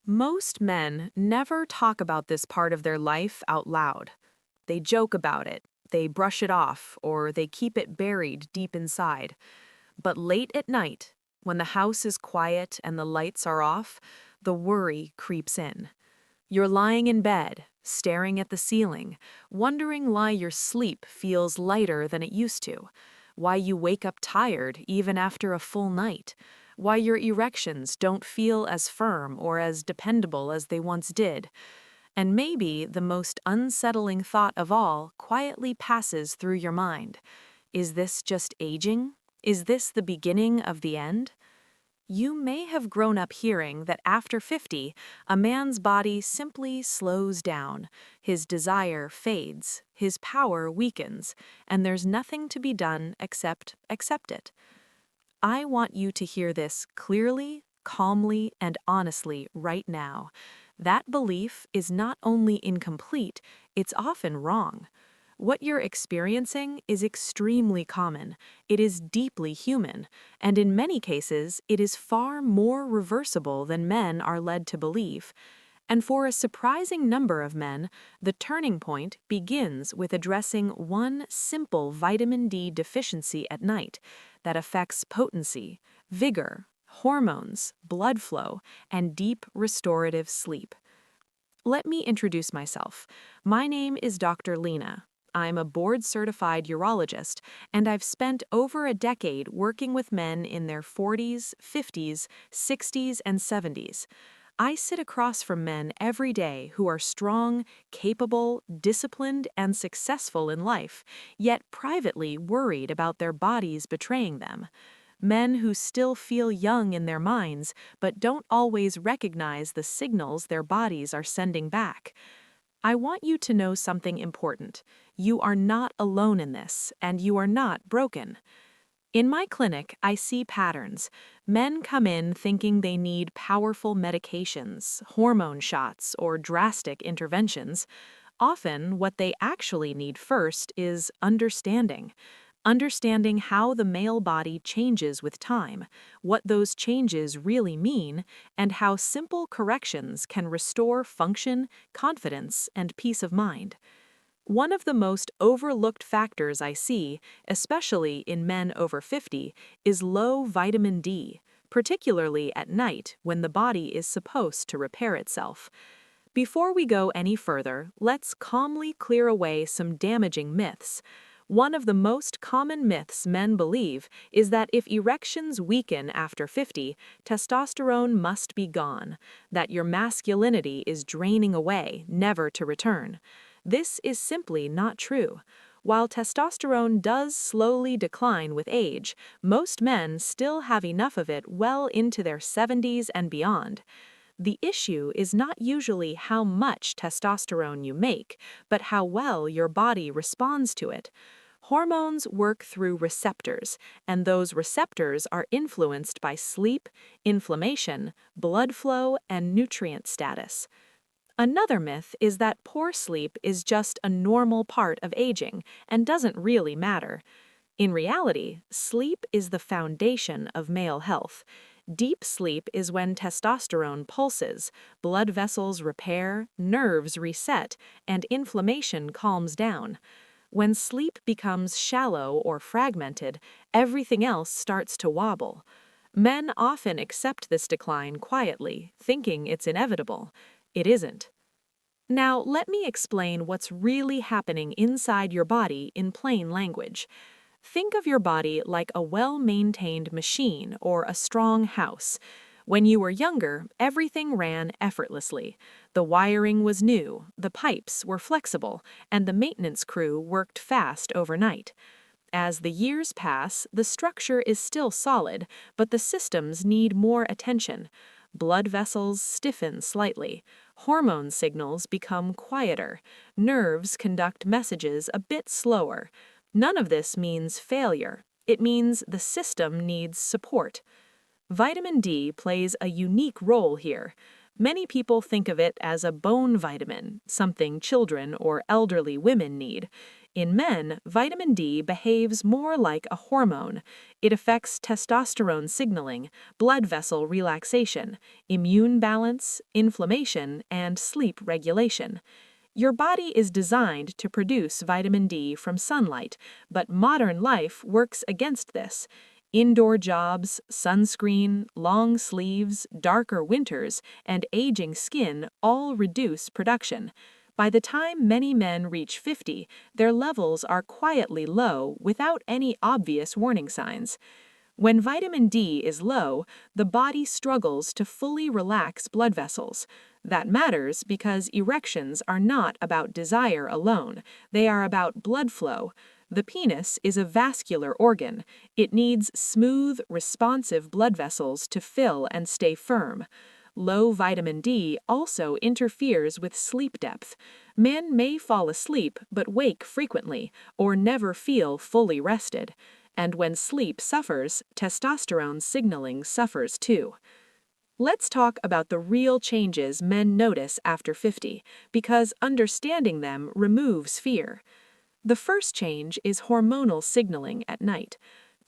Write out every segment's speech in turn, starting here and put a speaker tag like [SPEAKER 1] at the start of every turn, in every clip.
[SPEAKER 1] Most men never talk about this part of their life out loud. They joke about it, they brush it off, or they keep it buried deep inside. But late at night, when the house is quiet and the lights are off, the worry creeps in. You're lying in bed, staring at the ceiling, wondering why your sleep feels lighter than it used to, why you wake up tired even after a full night, why your erections don't feel as firm or as dependable as they once did. And maybe the most unsettling thought of all quietly passes through your mind. Is this just aging? Is this the beginning of the end? You may have grown up hearing that after 50, a man's body simply slows down, his desire fades, his power weakens, and there's nothing to be done except accept it. I want you to hear this clearly, calmly, and honestly right now. That belief is not only incomplete, it's often wrong. What you're experiencing is extremely common, it is deeply human, and in many cases, it is far more reversible than men are led to believe. And for a surprising number of men, the turning point begins with addressing one simple vitamin D deficiency at night that affects potency, vigor, hormones, blood flow, and deep restorative sleep. Let me introduce myself. My name is Dr. Lina. I'm a board-certified urologist, and I've spent over a decade working with men in their 40s, 50s, 60s, and 70s. I sit across from men every day who are strong, capable, disciplined, and successful in life, yet privately worried about their bodies betraying them. Men who still feel young in their minds, but don't always recognize the signals their bodies are sending back. I want you to know something important. You are not alone in this, and you are not broken. In my clinic, I see patterns. Men come in thinking they need powerful medications, hormone shots, or drastic interventions. Often, what they actually need first is understanding. Understanding how the male body changes with time, what those changes really mean, and how simple corrections can restore function, confidence, and peace of mind. One of the most overlooked factors I see, especially in men over 50, is low vitamin D, particularly at night when the body is supposed to repair itself. Before we go any further, let's calmly clear away some damaging myths. One of the most common myths men believe is that if erections weaken after 50, testosterone must be gone, that your masculinity is draining away, never to return. This is simply not true. While testosterone does slowly decline with age, most men still have enough of it well into their 70s and beyond. The issue is not usually how much testosterone you make, but how well your body responds to it. Hormones work through receptors, and those receptors are influenced by sleep, inflammation, blood flow, and nutrient status. Another myth is that poor sleep is just a normal part of aging and doesn't really matter. In reality, sleep is the foundation of male health. Deep sleep is when testosterone pulses, blood vessels repair, nerves reset, and inflammation calms down. When sleep becomes shallow or fragmented, everything else starts to wobble. Men often accept this decline quietly, thinking it's inevitable. It isn't. Now, let me explain what's really happening inside your body in plain language. Think of your body like a well-maintained machine or a strong house. When you were younger, everything ran effortlessly. The wiring was new, the pipes were flexible, and the maintenance crew worked fast overnight. As the years pass, the structure is still solid, but the systems need more attention. Blood vessels stiffen slightly, hormone signals become quieter, nerves conduct messages a bit slower. None of this means failure. It means the system needs support. Vitamin D plays a unique role here. Many people think of it as a bone vitamin, something children or elderly women need. In men, vitamin D behaves more like a hormone. It affects testosterone signaling, blood vessel relaxation, immune balance, inflammation, and sleep regulation. Your body is designed to produce vitamin D from sunlight, but modern life works against this. Indoor jobs, sunscreen, long sleeves, darker winters, and aging skin all reduce production. By the time many men reach 50, their levels are quietly low without any obvious warning signs. When vitamin D is low, the body struggles to fully relax blood vessels. That matters because erections are not about desire alone, they are about blood flow. The penis is a vascular organ. It needs smooth, responsive blood vessels to fill and stay firm. Low vitamin D also interferes with sleep depth. Men may fall asleep but wake frequently, or never feel fully rested. And when sleep suffers, testosterone signaling suffers too. Let's talk about the real changes men notice after 50, because understanding them removes fear. The first change is hormonal signaling at night.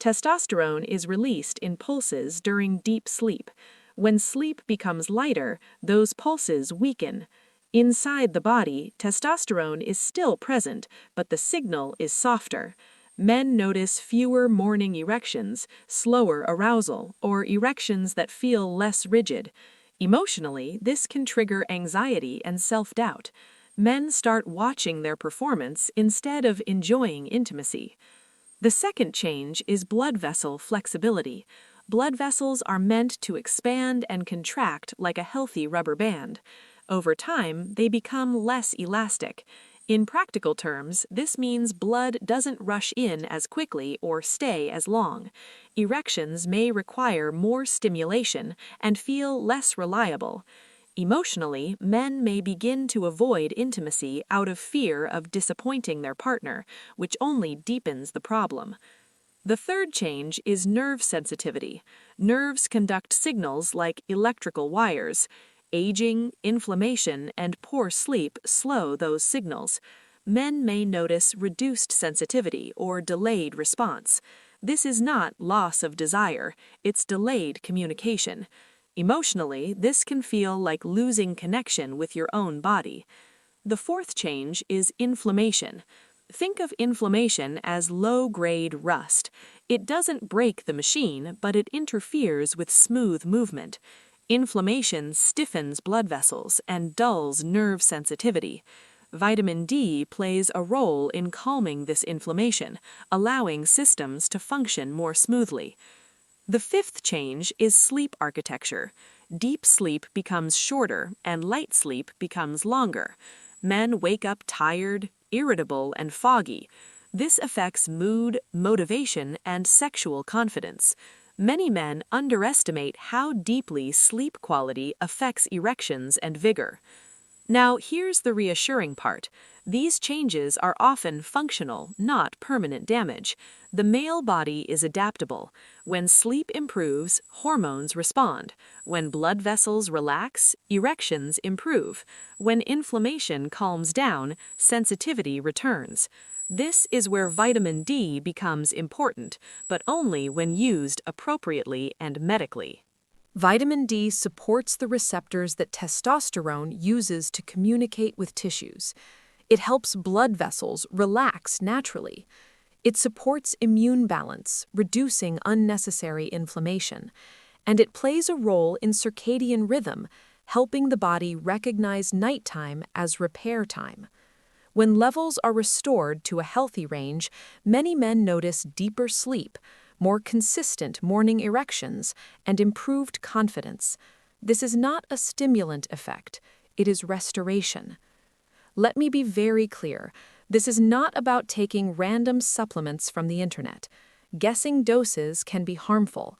[SPEAKER 1] Testosterone is released in pulses during deep sleep. When sleep becomes lighter, those pulses weaken. Inside the body, testosterone is still present, but the signal is softer. Men notice fewer morning erections, slower arousal, or erections that feel less rigid. Emotionally, this can trigger anxiety and self-doubt. Men start watching their performance instead of enjoying intimacy. The second change is blood vessel flexibility. Blood vessels are meant to expand and contract like a healthy rubber band. Over time, they become less elastic. In practical terms, this means blood doesn't rush in as quickly or stay as long. Erections may require more stimulation and feel less reliable. Emotionally, men may begin to avoid intimacy out of fear of disappointing their partner, which only deepens the problem. The third change is nerve sensitivity. Nerves conduct signals like electrical wires. Aging, inflammation, and poor sleep slow those signals. Men may notice reduced sensitivity or delayed response. This is not loss of desire, it's delayed communication. Emotionally, this can feel like losing connection with your own body. The fourth change is inflammation. Think of inflammation as low-grade rust. It doesn't break the machine, but it interferes with smooth movement. Inflammation stiffens blood vessels and dulls nerve sensitivity. Vitamin D plays a role in calming this inflammation, allowing systems to function more smoothly. The fifth change is sleep architecture. Deep sleep becomes shorter and light sleep becomes longer. Men wake up tired, irritable, and foggy. This affects mood, motivation, and sexual confidence. Many men underestimate how deeply sleep quality affects erections and vigor. Now, here's the reassuring part. These changes are often functional, not permanent damage. The male body is adaptable. When sleep improves, hormones respond. When blood vessels relax, erections improve. When inflammation calms down, sensitivity returns. This is where vitamin D becomes important, but only when used appropriately and medically. Vitamin D supports the receptors that testosterone uses to communicate with tissues. It helps blood vessels relax naturally. It supports immune balance, reducing unnecessary inflammation. And it plays a role in circadian rhythm, helping the body recognize nighttime as repair time. When levels are restored to a healthy range, many men notice deeper sleep, more consistent morning erections, and improved confidence. This is not a stimulant effect, it is restoration. Let me be very clear, this is not about taking random supplements from the internet. Guessing doses can be harmful.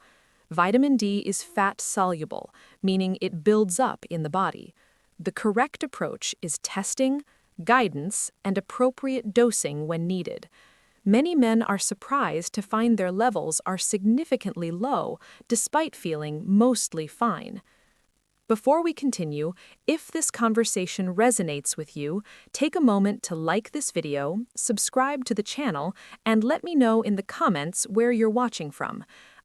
[SPEAKER 1] Vitamin D is fat-soluble, meaning it builds up in the body. The correct approach is testing, guidance, and appropriate dosing when needed. Many men are surprised to find their levels are significantly low, despite feeling mostly fine. Before we continue, if this conversation resonates with you, take a moment to like this video, subscribe to the channel, and let me know in the comments where you're watching from.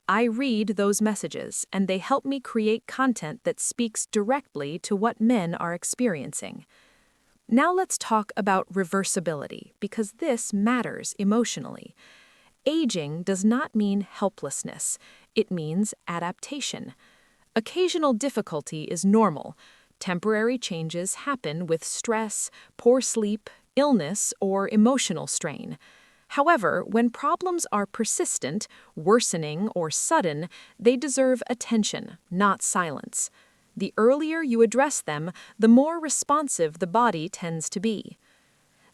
[SPEAKER 1] I read those messages, and they help me create content that speaks directly to what men are experiencing. Now let's talk about reversibility, because this matters emotionally. Aging does not mean helplessness, it means adaptation. Occasional difficulty is normal. Temporary changes happen with stress, poor sleep, illness, or emotional strain. However, when problems are persistent, worsening, or sudden, they deserve attention, not silence. The earlier you address them, the more responsive the body tends to be.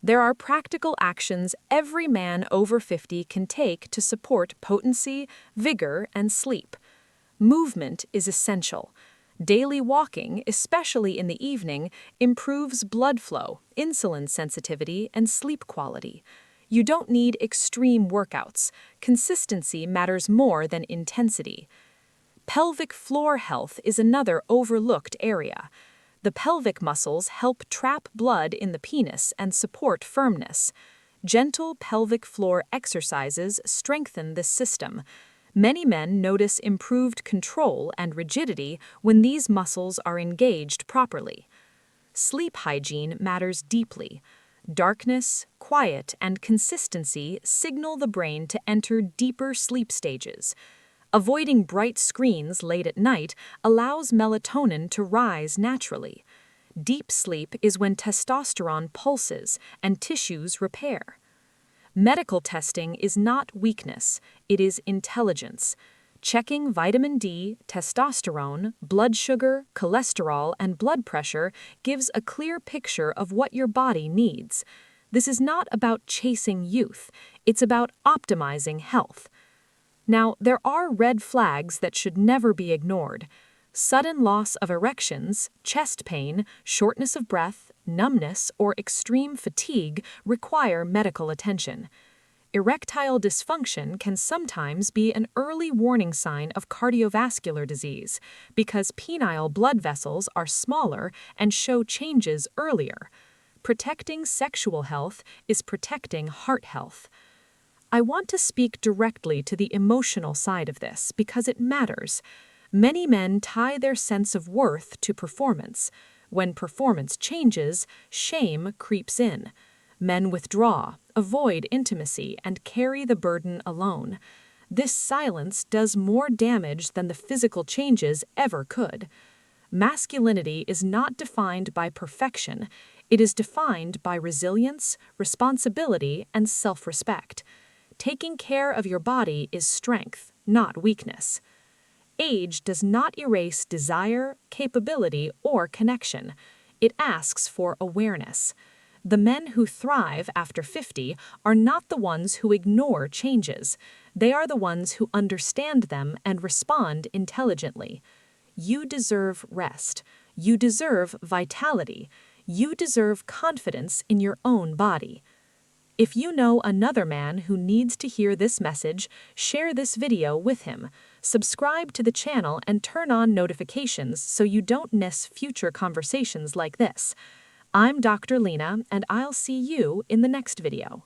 [SPEAKER 1] There are practical actions every man over 50 can take to support potency, vigor, and sleep. Movement is essential. Daily walking, especially in the evening, improves blood flow, insulin sensitivity, and sleep quality. You don't need extreme workouts. Consistency matters more than intensity. Pelvic floor health is another overlooked area. The pelvic muscles help trap blood in the penis and support firmness. Gentle pelvic floor exercises strengthen this system. Many men notice improved control and rigidity when these muscles are engaged properly. Sleep hygiene matters deeply. Darkness, quiet, and consistency signal the brain to enter deeper sleep stages. Avoiding bright screens late at night allows melatonin to rise naturally. Deep sleep is when testosterone pulses and tissues repair. Medical testing is not weakness, it is intelligence. Checking vitamin D, testosterone, blood sugar, cholesterol, and blood pressure gives a clear picture of what your body needs. This is not about chasing youth, it's about optimizing health. Now, there are red flags that should never be ignored. Sudden loss of erections, chest pain, shortness of breath, numbness, or extreme fatigue require medical attention. Erectile dysfunction can sometimes be an early warning sign of cardiovascular disease because penile blood vessels are smaller and show changes earlier. Protecting sexual health is protecting heart health. I want to speak directly to the emotional side of this because it matters. Many men tie their sense of worth to performance. When performance changes, shame creeps in. Men withdraw, avoid intimacy, and carry the burden alone. This silence does more damage than the physical changes ever could. Masculinity is not defined by perfection. It is defined by resilience, responsibility, and self-respect. Taking care of your body is strength, not weakness. Age does not erase desire, capability, or connection. It asks for awareness. The men who thrive after 50 are not the ones who ignore changes. They are the ones who understand them and respond intelligently. You deserve rest. You deserve vitality. You deserve confidence in your own body. If you know another man who needs to hear this message, share this video with him. Subscribe to the channel and turn on notifications so you don't miss future conversations like this. I'm Dr. Lina, and I'll see you in the next video.